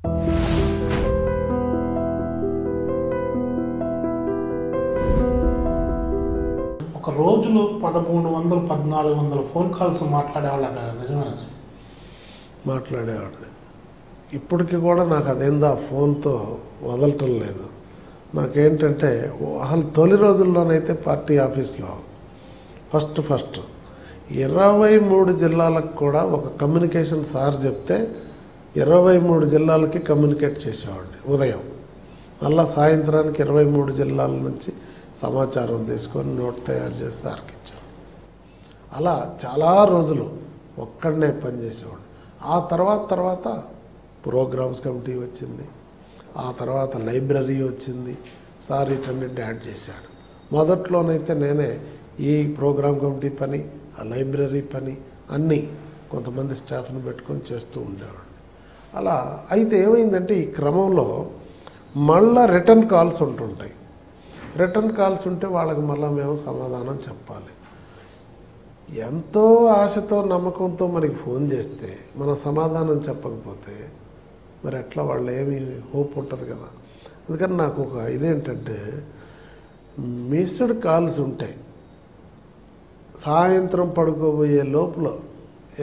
ఒక రోజులో 1300 1400 phone calls మాట్లాడేవాళ్ళట, నిజమేనా సార్? మాట్లాడేవాడిని. ఇప్పటికి కూడా నాకు అదేందో ఆ ఫోన్తో వదలటం లేదు. నాకేంటంటే అసలు తొలి రోజుల్లోనైతే పార్టీ ఆఫీస్లో ఫస్ట్ 23 జిల్లాలకు కూడా ఒక కమ్యూనికేషన్ సార్ చెప్తే 23 జిల్లాలకి కమ్యూనికేట్ చేసేవాడిని ఉదయం. మళ్ళీ సాయంత్రానికి 23 జిల్లాల నుంచి సమాచారం తీసుకొని నోట్ తయారు చేసి సార్కి ఇచ్చాడు. అలా చాలా రోజులు ఒక్కడనే పనిచేసేవాడు. ఆ తర్వాత ప్రోగ్రామ్స్ కమిటీ వచ్చింది, ఆ తర్వాత లైబ్రరీ వచ్చింది. సార్ వీటన్నిటిని యాడ్ చేశాడు. మొదట్లోనైతే నేనే ఈ ప్రోగ్రామ్ కమిటీ పని, ఆ లైబ్రరీ పని అన్నీ కొంతమంది స్టాఫ్ని పెట్టుకొని చేస్తూ ఉండేవాడిని. అలా అయితే ఏమైందంటే ఈ క్రమంలో మళ్ళా రిటర్న్ కాల్స్ ఉంటుంటాయి. రిటర్న్ కాల్స్ ఉంటే వాళ్ళకి మళ్ళీ మేము సమాధానం చెప్పాలి. ఎంతో ఆశతో నమ్మకంతో మనకి ఫోన్ చేస్తే మనం సమాధానం చెప్పకపోతే మరి ఎట్లా వాళ్ళు ఏమి హోప్ ఉంటుంది కదా. అందుకని నాకు ఒక ఇదేంటంటే మిస్డ్ కాల్స్ ఉంటాయి. సాయంత్రం పడుకోబోయే లోపల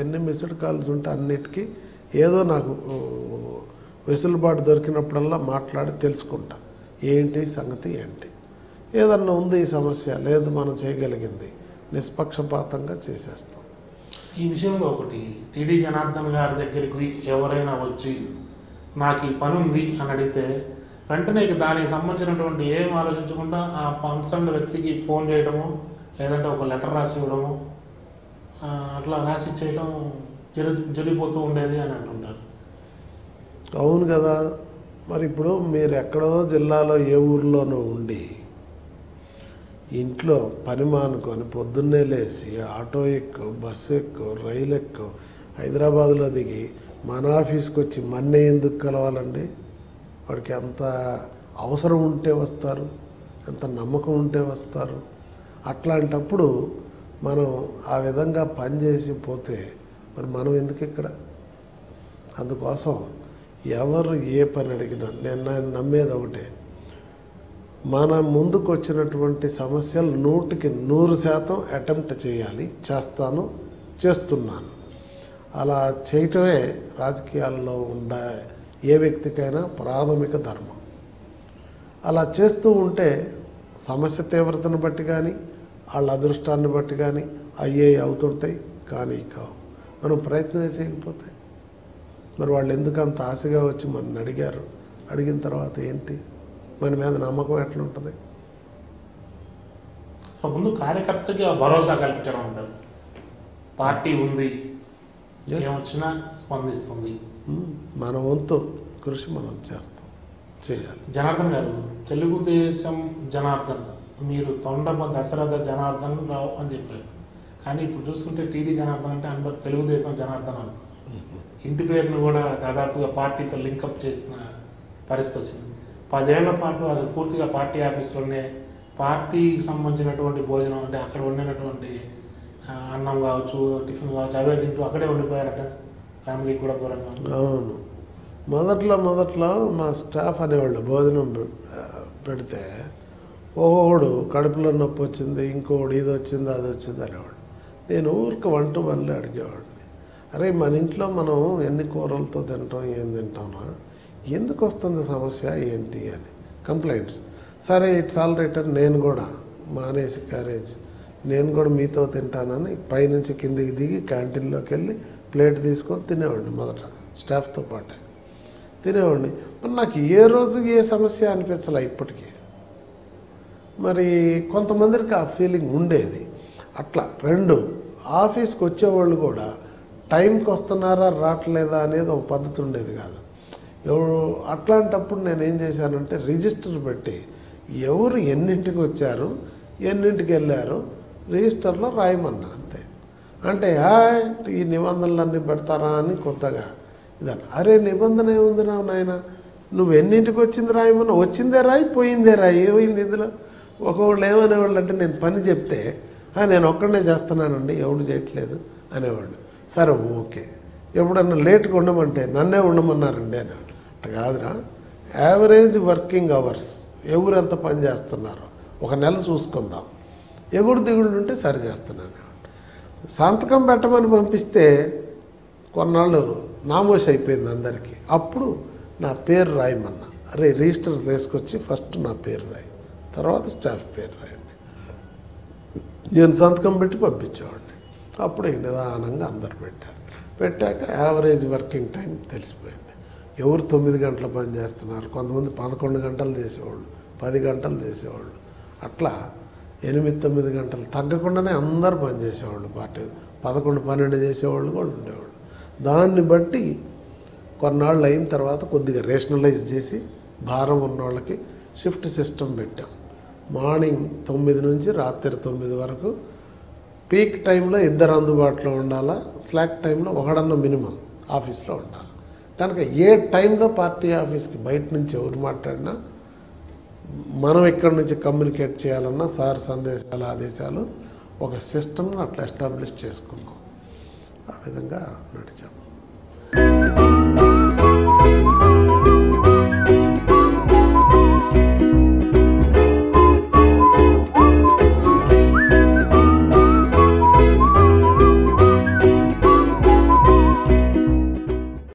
ఎన్ని మిస్డ్ కాల్స్ ఉంటే అన్నిటికీ ఏదో నాకు వెసులుబాటు దొరికినప్పుడల్లా మాట్లాడి తెలుసుకుంటా ఏంటి సంగతి, ఏంటి ఏదన్నా ఉంది ఈ సమస్య, లేదు మనం చేయగలిగింది, నిష్పక్షపాతంగా చేసేస్తాం. ఈ విషయంలో ఒకటి, టీడీ జనార్దన్ గారి దగ్గరికి ఎవరైనా వచ్చి నాకు ఈ పని ఉంది అని అడిగితే వెంటనే దానికి సంబంధించినటువంటి ఏం ఆలోచించకుండా ఆ కన్సర్న్ వ్యక్తికి ఫోన్ చేయడము, లేదంటే ఒక లెటర్ రాసి ఇవ్వడము, అట్లా రాసి ఇచ్చేయడం జరిగిపోతూ ఉండేది అని అంటుంటారు. అవును కదా. మరి ఇప్పుడు మీరు ఎక్కడో జిల్లాలో ఏ ఊర్లోనో ఉండి ఇంట్లో పని మానుకొని పొద్దున్నే లేచి ఆటో ఎక్కు, బస్సు ఎక్కు, రైలు ఎక్కు, హైదరాబాద్లో దిగి మన ఆఫీస్కి వచ్చి మన్నే ఎందుకు కలవాలండి? వాడికి ఎంత అవసరం ఉంటే వస్తారు, ఎంత నమ్మకం ఉంటే వస్తారు. అట్లాంటప్పుడు మనం ఆ విధంగా పనిచేసి పోతే మరి మనం ఎందుకు ఇక్కడ? అందుకోసం ఎవరు ఏ పని అడిగినా నేను నమ్మేది ఒకటే, మన ముందుకు వచ్చినటువంటి సమస్యలు 100% అటెంప్ట్ చేయాలి. చేస్తున్నాను. అలా చేయటమే రాజకీయాల్లో ఉండే ఏ వ్యక్తికైనా ప్రాథమిక ధర్మం. అలా చేస్తూ ఉంటే సమస్య తీవ్రతను బట్టి కానీ వాళ్ళ అదృష్టాన్ని బట్టి కానీ అవుతుంటాయి, కానీ కావు. మనం ప్రయత్నం చేయకపోతే మరి వాళ్ళు ఎందుకు అంత ఆశగా వచ్చి మన అడిగారు? అడిగిన తర్వాత ఏంటి? మన మీద నమ్మకం ఎట్లుంటుంది? ముందు కార్యకర్తకి భరోసా కల్పించడం ఉంటుంది. పార్టీ ఉంది, ఏమొచ్చినా స్పందిస్తుంది. మన వంతు కృషి మనం చేయాలి. జనార్దన్ గారు, తెలుగుదేశం జనార్దన్, మీరు తొండమ దశరథ జనార్దన్ రావు అని చెప్పారు. కానీ ఇప్పుడు చూస్తుంటే టీడీ జనార్దన్ అంటే అందరూ తెలుగుదేశం జనార్దన్ అంటారు. ఇంటి పేరును కూడా దాదాపుగా పార్టీతో లింకప్ చేసిన పరిస్థితి వచ్చింది. 10 ఏళ్ల పాటు అసలు పూర్తిగా పార్టీ ఆఫీస్లోనే పార్టీకి సంబంధించినటువంటి భోజనం అంటే అక్కడ వండినటువంటి అన్నం కావచ్చు, టిఫిన్ కావచ్చు, అవే తింటూ అక్కడే ఉండిపోయారట, ఫ్యామిలీకి కూడా దూరంగా. అవును. మొదట్లో మా స్టాఫ్ అనేవాళ్ళు భోజనం పెడితే ఒకడు కడుపులో నొప్పి వచ్చింది, ఇంకోడు ఇది వచ్చింది అది వచ్చింది అనేవాడు. నేను ఊరికి 1 to 1 అడిగేవాడిని, అరే మన ఇంట్లో మనం ఎన్ని కూరలతో తింటాం, ఏం తింటామా, ఎందుకు వస్తుంది సమస్య ఏంటి అని కంప్లైంట్స్. సరే ఇట్స్ ఆల్ రైట్ అని నేను కూడా మానేసి క్యారేజ్ నేను కూడా మీతో తింటానని పైనుంచి కిందికి దిగి క్యాంటీన్లోకి వెళ్ళి ప్లేట్ తీసుకొని తినేవాడిని. మొదట స్టాఫ్తో పాటే తినేవాడిని. మరి నాకు ఏ రోజు ఏ సమస్య అనిపించలే ఇప్పటికీ. మరి కొంతమందికి ఆ ఫీలింగ్ ఉండేది. అట్లా 2 ఆఫీస్కి వచ్చేవాళ్ళు కూడా టైంకి వస్తున్నారా రావట్లేదా అనేది ఒక పద్ధతి ఉండేది కాదు. ఎవరు అట్లాంటప్పుడు నేను ఏం చేశానంటే రిజిస్టర్ పెట్టి ఎవరు ఎన్నింటికి వచ్చారు, ఎన్నింటికి వెళ్ళారు రిజిస్టర్లో రాయమన్నా అంతే. అంటే ఈ నిబంధనలన్నీ పెడతారా అని కొత్తగా ఇదన్న. అరే నిబంధన ఏముంది నాయన, నువ్వు ఎన్నింటికి వచ్చింది రాయమన్నా, వచ్చిందే రాయి, పోయిందే రాయి, ఏమైంది ఇందులో? ఒకళ్ళు ఏమనేవాళ్ళు అంటే నేను పని చెప్తే నేను ఒక్కడనే చేస్తున్నానండి, ఎవడు చేయట్లేదు అనేవాళ్ళు. సరే ఓకే, ఎప్పుడన్నా లేట్గా ఉండమంటే నన్నే ఉండమన్నారండి అనేవాళ్ళు. అట్ట కాదురా, యావరేజ్ వర్కింగ్ అవర్స్ ఎవరు ఎంత పని చేస్తున్నారో ఒక నెల చూసుకుందాం, ఎగుడు దిగుళ్ళు ఉంటే సరి చేస్తున్నాను. సంతకం పెట్టమని పంపిస్తే కొన్నాళ్ళు నామోషి అయిపోయింది అందరికీ. అప్పుడు నా పేరు రాయమన్నా, అరే రిజిస్టర్ తీసుకొచ్చి ఫస్ట్ నా పేరు రాయి, తర్వాత స్టాఫ్ పేరు రాయండి. నేను సంతకం పెట్టి పంపించేవాడిని. అప్పుడు నిదానంగా అందరు పెట్టాక యావరేజ్ వర్కింగ్ టైం తెలిసిపోయింది. ఎవరు 9 గంటల పని చేస్తున్నారు, కొంతమంది 11 గంటలు చేసేవాళ్ళు, 10 గంటలు చేసేవాళ్ళు. అట్లా 8-9 గంటలు తగ్గకుండానే అందరు పని చేసేవాళ్ళు. పార్టీ 11-12 చేసేవాళ్ళు కూడా ఉండేవాళ్ళు. దాన్ని బట్టి కొన్నాళ్ళు అయిన తర్వాత కొద్దిగా రేషనలైజ్ చేసి భారం ఉన్న వాళ్ళకి షిఫ్ట్ సిస్టమ్ పెట్టాం. మార్నింగ్ 9 నుంచి రాత్రి 9 వరకు పీక్ టైంలో 2 అందుబాటులో ఉండాలా, స్లాక్ టైంలో ఒకడన్న మినిమం ఆఫీస్లో ఉండాలి. కనుక ఏ టైంలో పార్టీ ఆఫీస్కి బయట నుంచి ఎవరు మాట్లాడినా మనం ఇక్కడి నుంచి కమ్యూనికేట్ చేయాలన్నా సార్ సందేశాలు ఆదేశాలు ఒక సిస్టమ్ను అట్లా ఎస్టాబ్లిష్ చేసుకున్నాం. ఆ విధంగా నడిచాము.